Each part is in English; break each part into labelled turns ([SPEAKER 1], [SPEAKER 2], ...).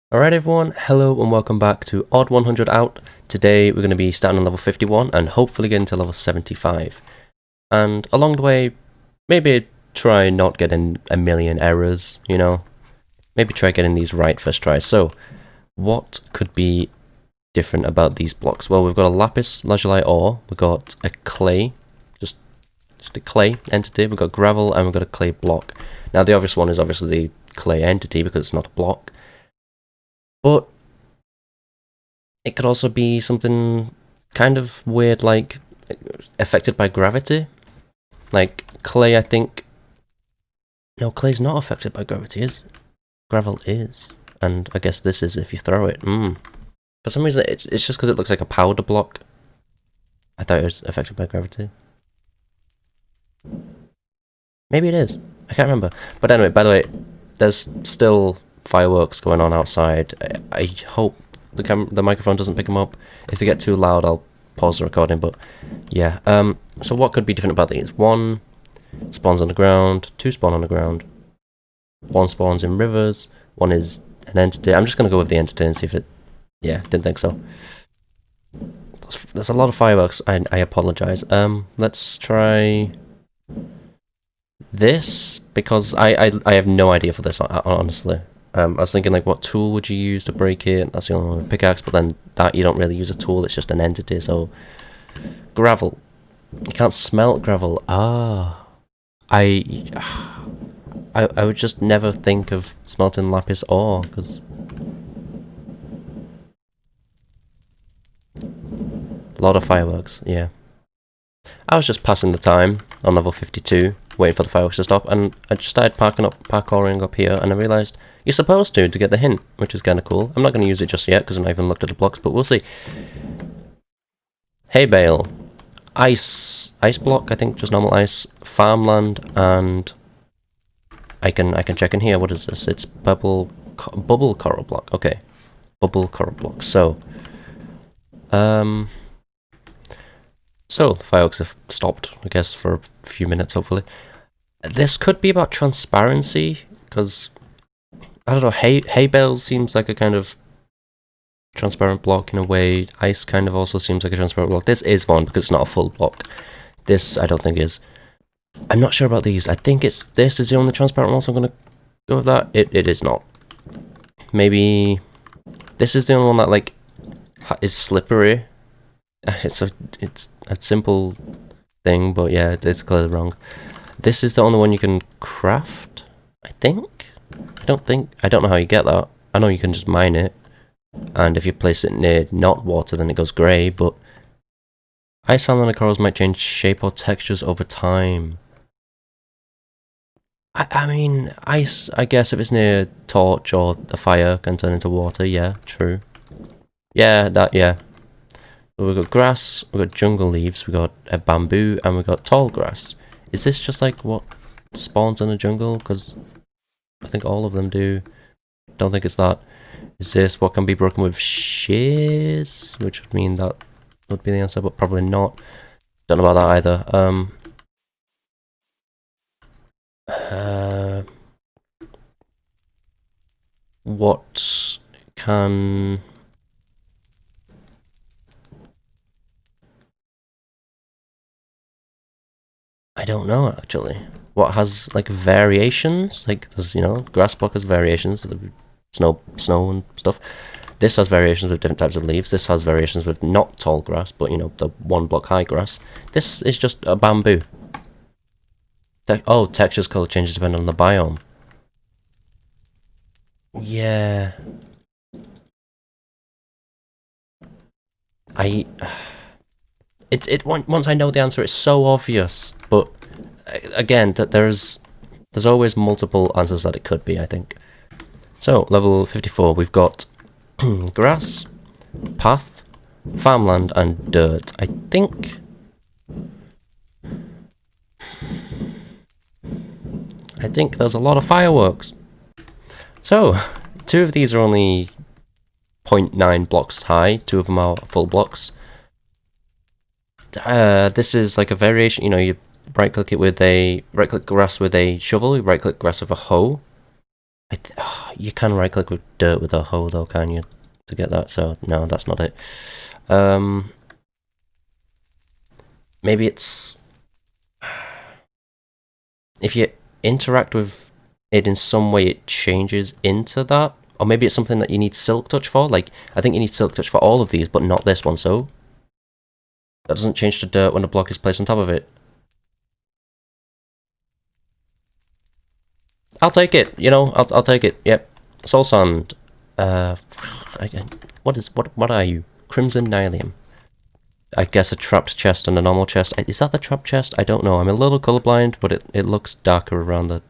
[SPEAKER 1] Alright everyone, hello and welcome back to Odd 100 Out. Today we're going to be starting on level 51 and hopefully getting to level 75. And along the way, maybe try not getting a million errors, you know? Maybe try getting these right first try. So, what could be different about these blocks? Well, we've got a lapis lazuli ore, we've got a clay, just a clay entity, we've got gravel, and we've got a clay block. Now the obvious one is obviously the clay entity because it's not a block. But it could also be something kind of weird, like affected by gravity. Like clay, I think. No, clay's not affected by gravity, is it? Gravel is. And I guess this is if you throw it. For some reason, it's just because it looks like a powder block. I thought it was affected by gravity. Maybe it is. I can't remember. But anyway, by the way, there's still fireworks going on outside. I hope the microphone doesn't pick them up. If they get too loud, I'll pause the recording. But yeah, so what could be different about these? One spawns on the ground, two spawn on the ground, one spawns in rivers, one is an entity. I'm just gonna go with the entity and see if it. Yeah, didn't think so. There's a lot of fireworks. I apologize. Let's try this because I have no idea for this honestly. I was thinking like what tool would you use to break it? That's the only one with pickaxe, but then that you don't really use a tool, it's just an entity, so gravel. You can't smelt gravel. I would just never think of smelting lapis ore, because a lot of fireworks, yeah. I was just passing the time on level 52, waiting for the fireworks to stop, and I just started parkouring up here, and I realised you're supposed to get the hint, which is kind of cool. I'm not going to use it just yet, because I've not even looked at the blocks, but we'll see. Hay bale. Ice block, I think, just normal ice. Farmland, and I can check in here. What is this? It's bubble coral block. Okay, bubble coral block. So, so fireworks have stopped, I guess, for a few minutes. Hopefully, this could be about transparency, because I don't know. Hay bale seems like a kind of transparent block in a way. Ice kind of also seems like a transparent block. This is one because it's not a full block. This I don't think is. I'm not sure about these. I think this is the only transparent one, so I'm gonna go with that. It is not. Maybe this is the only one that like is slippery. It's a simple thing, but yeah, it's clearly wrong. This is the only one you can craft, I think. I don't know how you get that. I know you can just mine it, and if you place it near not water, then it goes grey, but ice farmland and corals might change shape or textures over time. I mean, ice, I guess if it's near a torch or a fire, can turn into water, yeah, true. Yeah, yeah. We've got grass, we've got jungle leaves, we've got a bamboo, and we've got tall grass. Is this just like what spawns in the jungle? Because I think all of them do. Don't think it's that. Is this what can be broken with shears? Which would mean that would be the answer, but probably not. Don't know about that either. What can... I don't know actually. What has like variations? Like there's, you know, grass block has variations, snow and stuff. This has variations with different types of leaves. This has variations with not tall grass, but you know, the one block high grass. This is just a bamboo. Textures, color changes depending on the biome. Yeah. Once I know the answer, it's so obvious. But again, that there's always multiple answers that it could be, I think. So level 54, we've got grass, path, farmland, and dirt. I think there's a lot of fireworks. So, two of these are only 0.9 blocks high, two of them are full blocks. This is like a variation, you know, you right click grass with a shovel, you right click grass with a hoe. You can right click with dirt with a hoe though, can you? To get that, so no, that's not it. Maybe it's if you interact with it in some way, it changes into that, or maybe it's something that you need silk touch for. Like I think you need silk touch for all of these, but not this one. So that doesn't change to dirt when a block is placed on top of it. I'll take it. You know, I'll take it. Yep, soul sand. What are you? Crimson Nylium. I guess a trapped chest and a normal chest. Is that the trapped chest? I don't know. I'm a little colorblind, but it looks darker around the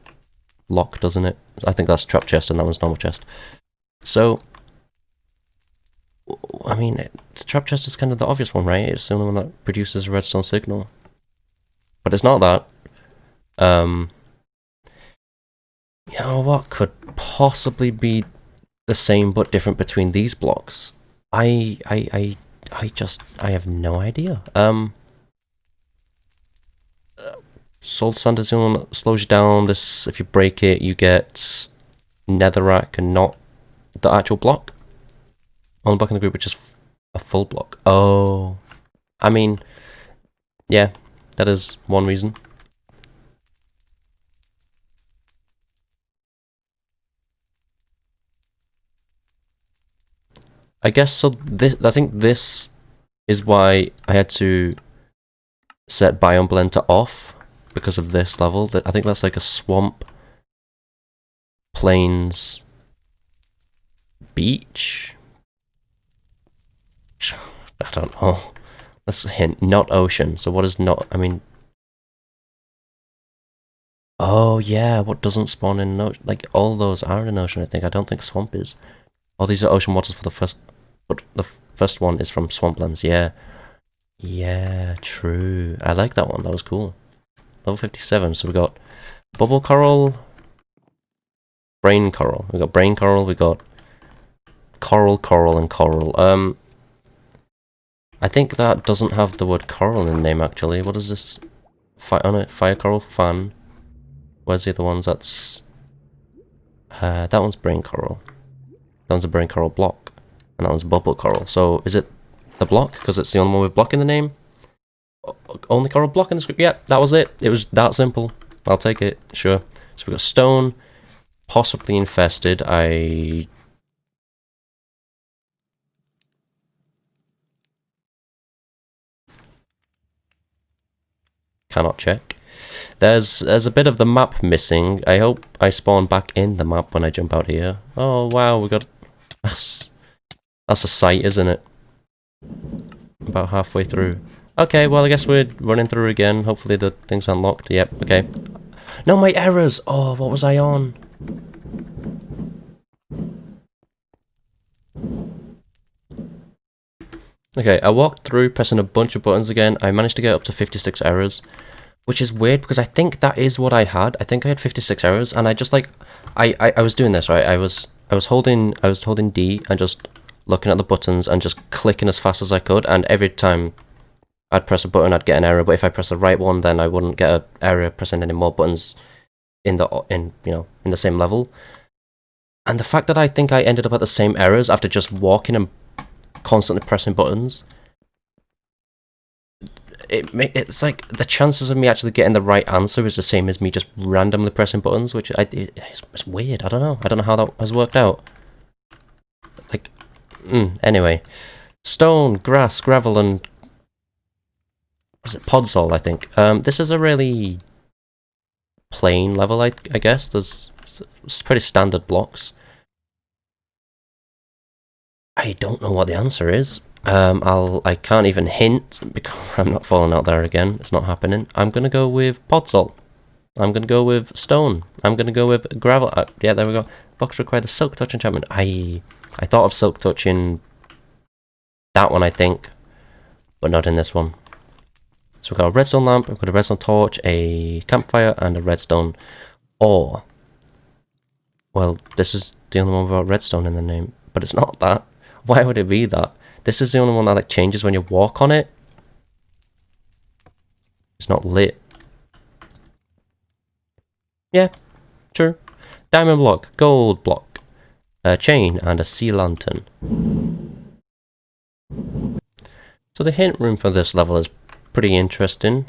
[SPEAKER 1] lock, doesn't it? I think that's trapped chest and that one's normal chest. So, I mean, the trapped chest is kind of the obvious one, right? It's the only one that produces a redstone signal. But it's not that. You know, what could possibly be the same but different between these blocks? I have no idea. Soul Sand is the one that slows you down. This, if you break it, you get netherrack and not the actual block. Only block in the group, which is a full block. Oh, I mean, yeah, that is one reason. I guess so. I think this is why I had to set Biome Blend to off because of this level. I think that's like a swamp, plains, beach. I don't know. That's a hint. Not ocean. So what is not? I mean. Oh yeah, what doesn't spawn in an ocean? Like all those are in an ocean. I think. I don't think swamp is. Oh, these are ocean waters for the first. But the first one is from Swamplands, yeah. Yeah, true. I like that one, that was cool. Level 57, so we got Bubble Coral, Brain Coral. We got Brain Coral, we got Coral, Coral, and Coral. I think that doesn't have the word coral in the name, actually. What is this? Fire Coral, Fan. Where's the other ones? That's... that one's Brain Coral. That one's a Brain Coral block. And that one's Bubble Coral. So, is it the block? Because it's the only one with block in the name? Only Coral block in the script? Yeah, that was it. It was that simple. I'll take it. Sure. So we got Stone. Possibly infested. I... cannot check. There's a bit of the map missing. I hope I spawn back in the map when I jump out here. Oh, wow, we got... That's a sight, isn't it? About halfway through. Okay, well, I guess we're running through again. Hopefully the thing's unlocked. Yep, okay. No, my errors! Oh, what was I on? Okay, I walked through pressing a bunch of buttons again. I managed to get up to 56 errors, which is weird because I think that is what I had. I think I had 56 errors, and I just like... I was doing this, right? I was holding D and just looking at the buttons and just clicking as fast as I could, and every time I'd press a button I'd get an error, but if I press the right one then I wouldn't get an error pressing any more buttons in the same level. And the fact that I think I ended up at the same errors after just walking and constantly pressing buttons, it's like the chances of me actually getting the right answer is the same as me just randomly pressing buttons, which it's weird. I don't know how that has worked out. Like, anyway, stone, grass, gravel, and what is it, podzol, I think. This is a really plain level, I guess. It's pretty standard blocks. I don't know what the answer is. I can't even hint because I'm not falling out there again. It's not happening. I'm gonna go with podzol. I'm gonna go with stone. I'm gonna go with gravel. Yeah, there we go. Box require the silk touch enchantment. I thought of silk touch in that one, I think, but not in this one. So we've got a redstone lamp, we've got a redstone torch, a campfire, and a redstone ore. Well, this is the only one without redstone in the name, but it's not that. Why would it be that? This is the only one that like changes when you walk on it. It's not lit. Yeah, true. diamond block, gold block, a chain, and a sea lantern. So the hint room for this level is pretty interesting.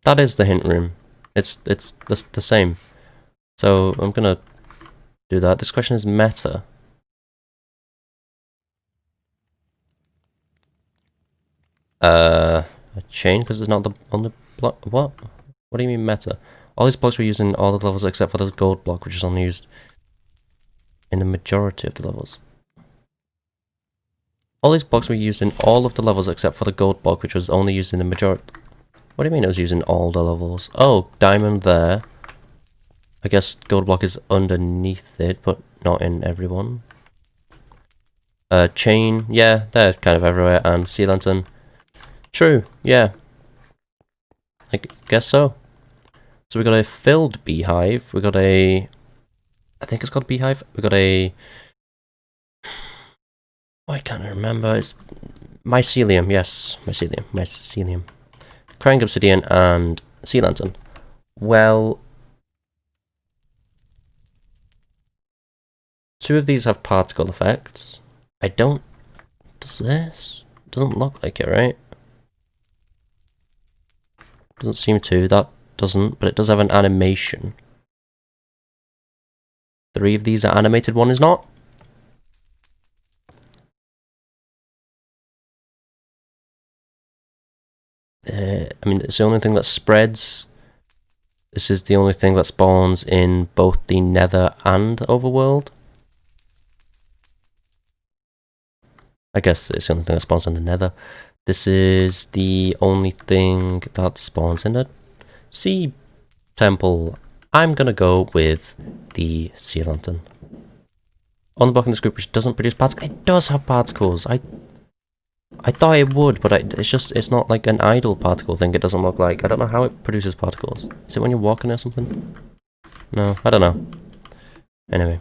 [SPEAKER 1] That is the hint room. It's the same. So I'm gonna do that. This question is meta. A chain, because it's not on the block. What? What do you mean meta? All these blocks were used in all the levels except for the gold block, which is only used in the majority of the levels. All these blocks were used in all of the levels except for the gold block, which was only used in the majority. What do you mean it was used in all the levels? Oh, diamond there. I guess gold block is underneath it, but not in everyone. Chain, yeah, they're kind of everywhere, and sea lantern. True, yeah. I guess so. So we got a filled beehive, we got a... I think it's called beehive. We got a... Oh, I can't remember, it's... mycelium, yes, mycelium. Crying obsidian and sea lantern. Well... two of these have particle effects. I don't... does this? Doesn't look like it, right? Doesn't seem to, that doesn't, but it does have an animation. 3 of these are animated, 1 is not. I mean, it's the only thing that spreads. This is the only thing that spawns in both the Nether and Overworld. I guess it's the only thing that spawns in the Nether. This is the only thing that spawns in a sea temple. I'm gonna go with the sea lantern. On the block in this group which doesn't produce particles. It does have particles. I thought it would, but it's not like an idle particle thing. It doesn't look like. I don't know how it produces particles. Is it when you're walking or something? No, I don't know. Anyway.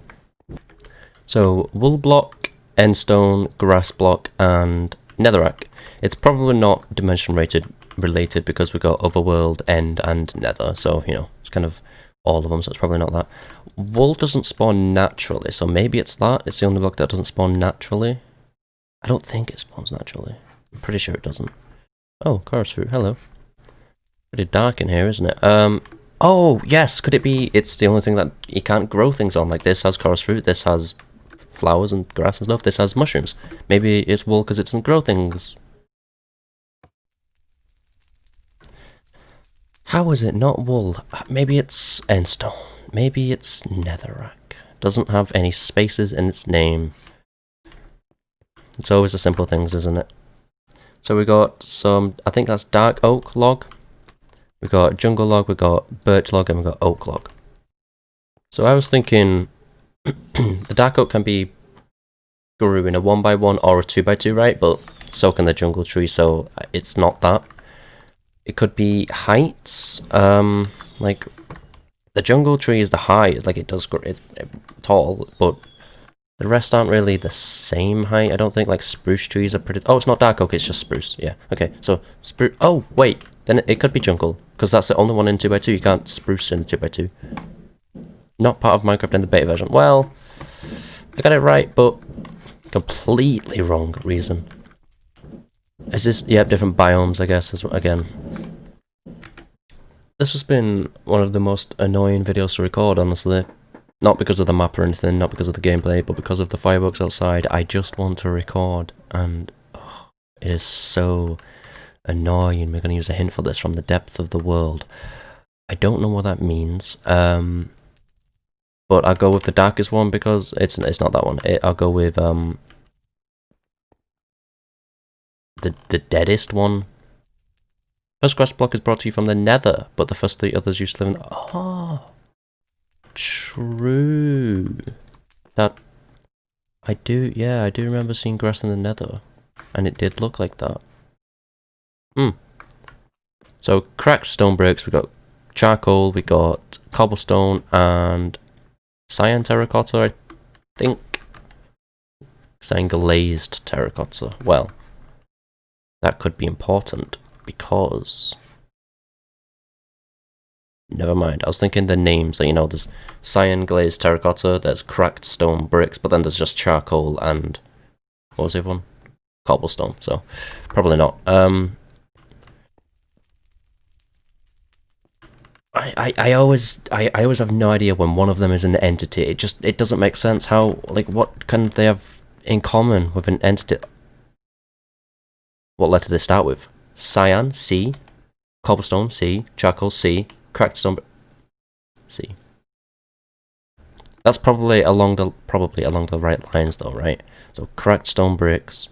[SPEAKER 1] So, wool block, endstone, grass block, and netherrack. It's probably not dimension related because we got overworld, end, and nether. So, you know, it's kind of all of them, so it's probably not that. Wool doesn't spawn naturally, so maybe it's that. It's the only block that doesn't spawn naturally. I don't think it spawns naturally. I'm pretty sure it doesn't. Oh, chorus fruit, hello. Pretty dark in here, isn't it? Oh, yes, could it be it's the only thing that you can't grow things on? Like this has chorus fruit, this has flowers and grass and stuff, this has mushrooms. Maybe it's wool because it doesn't grow things. How is it not wool? Maybe it's endstone. Maybe it's netherrack. Doesn't have any spaces in its name. It's always the simple things, isn't it? So we got some, I think that's dark oak log. We got jungle log, we got birch log, and we got oak log. So I was thinking the dark oak can be grew in a 1x1 or a 2x2, right? But so can the jungle tree, so it's not that. It could be heights. Like the jungle tree is the height, like it does grow, it's tall, but the rest aren't really the same height, I don't think. Like spruce trees are pretty... Oh, it's not dark oak, it's just spruce. Yeah, okay. So spruce... Oh, wait. Then it could be jungle, because that's the only one in 2x2. You can't spruce in 2x2. Not part of Minecraft in the beta version. Well, I got it right, but completely wrong reason. Is this... Yeah, different biomes, I guess, as well, again. This has been one of the most annoying videos to record, honestly. Not because of the map or anything, not because of the gameplay, but because of the fireworks outside. I just want to record, and oh, it is so annoying. We're going to use a hint for this: from the depth of the world. I don't know what that means, but I'll go with the darkest one because it's not that one. I'll go with the deadest one. First grass block is brought to you from the Nether, but the first 3 others used to live in... Oh, true. That... I do remember seeing grass in the Nether, and it did look like that. So, cracked stone bricks, we got charcoal, we got cobblestone, and cyan terracotta, I think. Cyan glazed terracotta. Well, that could be important, because Never mind. I was thinking the names. Like, you know, there's cyan glazed terracotta, there's cracked stone bricks, but then there's just charcoal and what was the other one? Cobblestone. So probably not. I always have no idea when one of them is an entity. It doesn't make sense. How, like, what can they have in common with an entity? What letter do they start with? Cyan, C. Cobblestone, C. Charcoal, C. Cracked stone, C. That's probably along the right lines, though, right? So cracked stone bricks,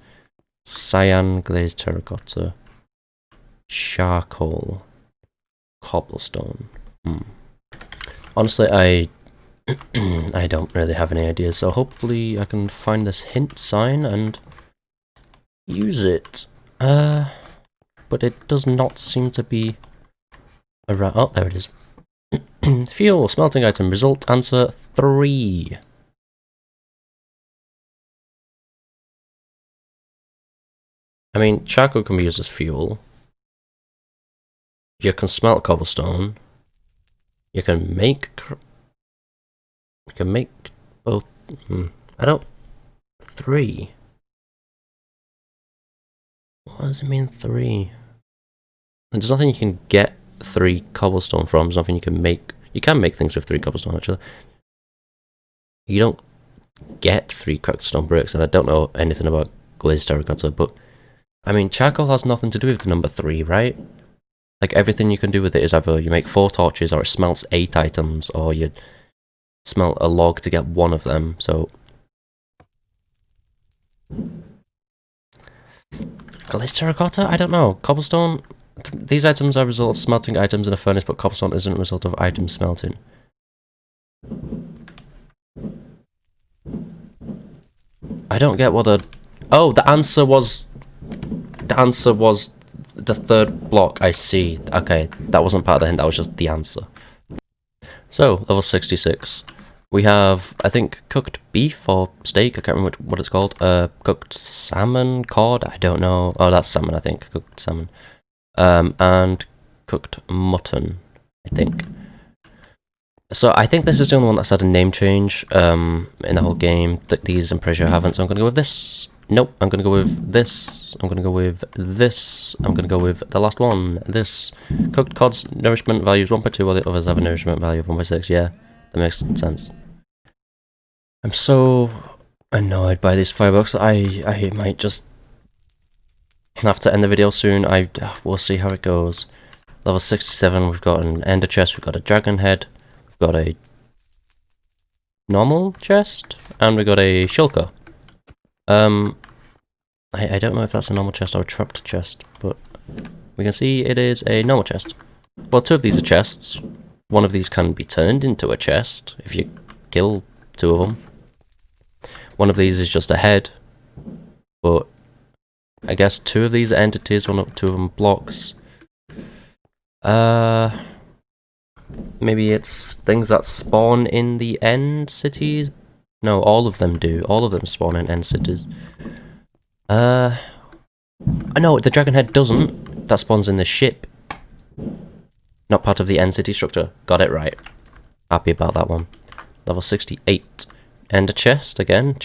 [SPEAKER 1] cyan glazed terracotta, charcoal, cobblestone. Honestly, I I don't really have any ideas, so hopefully I can find this hint sign and use it. But it does not seem to be around. Oh, there it is. Fuel, smelting item, result, answer 3. I mean, charcoal can be used as fuel. You can smelt cobblestone. You can make both. I don't. 3. What does it mean 3? There's nothing you can get 3 cobblestone from. There's nothing you can make. You can make things with 3 cobblestone, actually. You don't get 3 cracked stone bricks, and I don't know anything about glazed terracotta, but I mean, charcoal has nothing to do with the number 3, right? Like, everything you can do with it is either you make 4 torches, or it smelts 8 items, or you smelt a log to get 1 of them, so... Glazed terracotta? I don't know. Cobblestone? These items are a result of smelting items in a furnace, but cobblestone isn't a result of items smelting. I don't get what the... Oh, the answer was... The answer was the 3rd block, I see. Okay, that wasn't part of the hint, that was just the answer. So, level 66. We have, I think, cooked beef or steak, I can't remember what it's called. Cooked salmon, cod, I don't know. Oh, that's salmon, I think, cooked salmon. And cooked mutton, I think. So I think this is the only one that's had a name change in the whole game. These I'm pretty sure haven't, so I'm going to go with this. Nope, I'm going to go with this. I'm going to go with this. I'm going to go with the last one, this. Cooked cod's nourishment value is 1.2, while the others have a nourishment value of 1.6. Yeah, that makes sense. I'm so annoyed by these fireworks. I might just have to end the video soon. We'll see how it goes. Level 67, we've got an ender chest, we've got a dragon head, we've got a normal chest, and we've got a shulker. I don't know if that's a normal chest or a trapped chest, but we can see it is a normal chest. Well, 2 of these are chests. One of these can be turned into a chest if you kill 2 of them. One of these is just a head, but I guess 2 of these are entities, 2 of them blocks. Maybe it's things that spawn in the end cities? No, all of them do. All of them spawn in end cities. No, the dragon head doesn't. That spawns in the ship. Not part of the end city structure. Got it right. Happy about that one. Level 68. Ender chest again.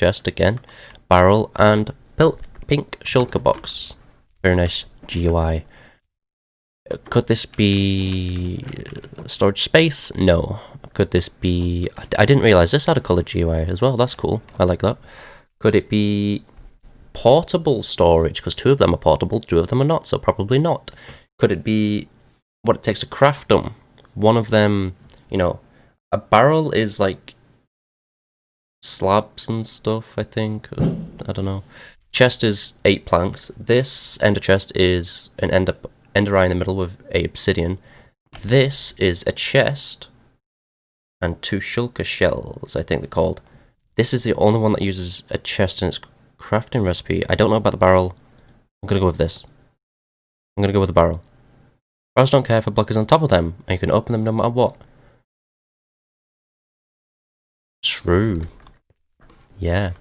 [SPEAKER 1] Barrel and pink shulker box. Very nice GUI. Could this be storage space? No. Could this be... I didn't realise this had a coloured GUI as well. That's cool. I like that. Could it be portable storage? Because 2 of them are portable, 2 of them are not, so probably not. Could it be what it takes to craft them? One of them, you know, a barrel is like slabs and stuff, I think. I don't know. Chest is 8 planks. This ender chest is an ender eye in the middle with a obsidian. This is a chest and 2 shulker shells, I think they're called. This is the only one that uses a chest in its crafting recipe. I don't know about the barrel. I'm gonna go with this. I'm gonna go with the barrel. Barrels don't care if a block is on top of them, and you can open them no matter what. True. Yeah.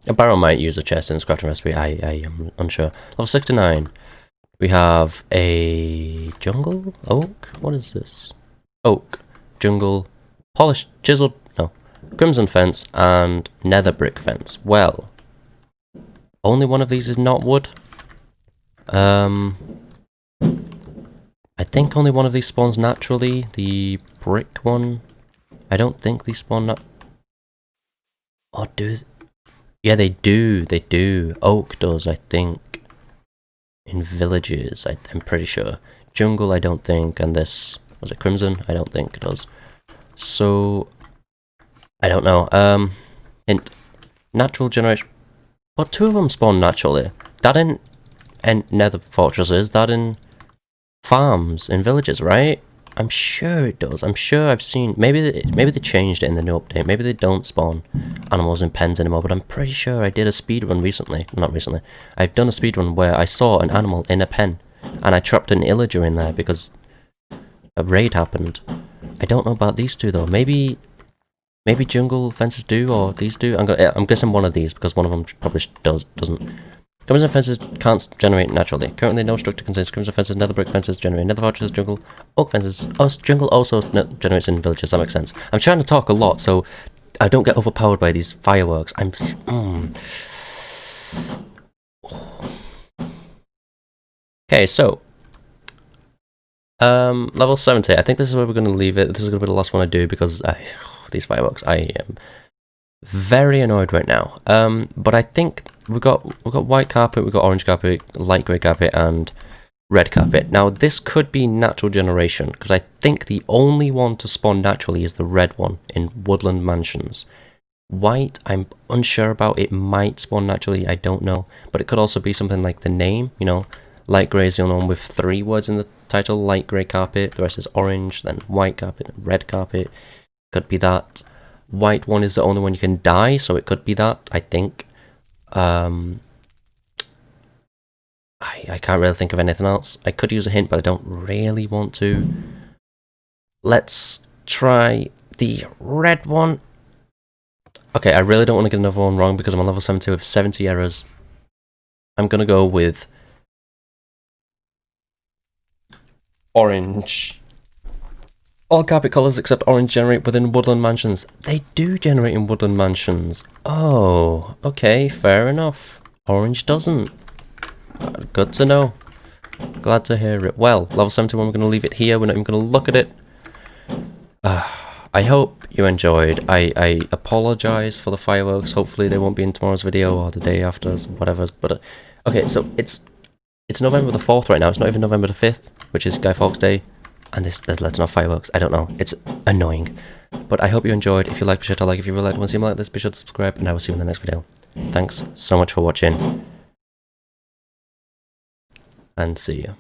[SPEAKER 1] A barrel might use a chest in its crafting recipe, I am unsure. Level 69. We have a jungle oak? What is this? oak, jungle, polished, chiseled, no, crimson fence, and nether brick fence. Well, only one of these is not wood. I think only one of these spawns naturally. The brick one. I don't think these spawn nat. Oh, do. Yeah, they do. They do. Oak does, I think. In villages, I'm pretty sure. Jungle, I don't think. And this, was it crimson? I don't think it does. So, I don't know. Hint. Natural generation. But two of them spawn naturally. That in nether fortresses, that in farms, in villages, right? I'm sure it does. I'm sure I've seen... Maybe they changed it in the new update. Maybe they don't spawn animals in pens anymore, but I'm pretty sure I did a speedrun recently. Not recently. I've done a speedrun where I saw an animal in a pen, and I trapped an illager in there because a raid happened. I don't know about these two, though. Maybe jungle fences do, or these do. I'm guessing one of these, because one of them probably doesn't. Crimson fences can't generate naturally. Currently, no structure contains crimson fences. Nether brick fences generate nether fortresses. Jungle, oak fences. Oh, jungle also generates in villages. That makes sense. I'm trying to talk a lot, so I don't get overpowered by these fireworks. Okay, so level 70. I think this is where we're going to leave it. This is going to be the last one I do because these fireworks. I am very annoyed right now. But I think we've got white carpet, we've got orange carpet, light grey carpet, and red carpet. Now this could be natural generation because I think the only one to spawn naturally is the red one in woodland mansions. White, I'm unsure about. It might spawn naturally. I don't know, but it could also be something like the name. You know, light grey is the only one with 3 words in the title. Light grey carpet. The rest is orange, then white carpet, red carpet. Could be that. White one is the only one you can dye, so it could be that, I think. I can't really think of anything else. I could use a hint, but I don't really want to. Let's try the red one. Okay, I really don't want to get another one wrong because I'm on level 70 with 70 errors. I'm gonna go with orange. All carpet colours except orange generate within woodland mansions. They do generate in woodland mansions. Oh, okay, fair enough. Orange doesn't. Good to know. Glad to hear it. Well, level 71, we're going to leave it here. We're not even going to look at it. I hope you enjoyed. I apologise for the fireworks. Hopefully they won't be in tomorrow's video or the day after, whatever. But okay, so it's November the 4th right now. It's not even November the 5th, which is Guy Fawkes Day. And there's letting off fireworks. I don't know. It's annoying. But I hope you enjoyed. If you liked, be sure to like. If you really want to see more like this, be sure to subscribe. And I will see you in the next video. Thanks so much for watching. And see you.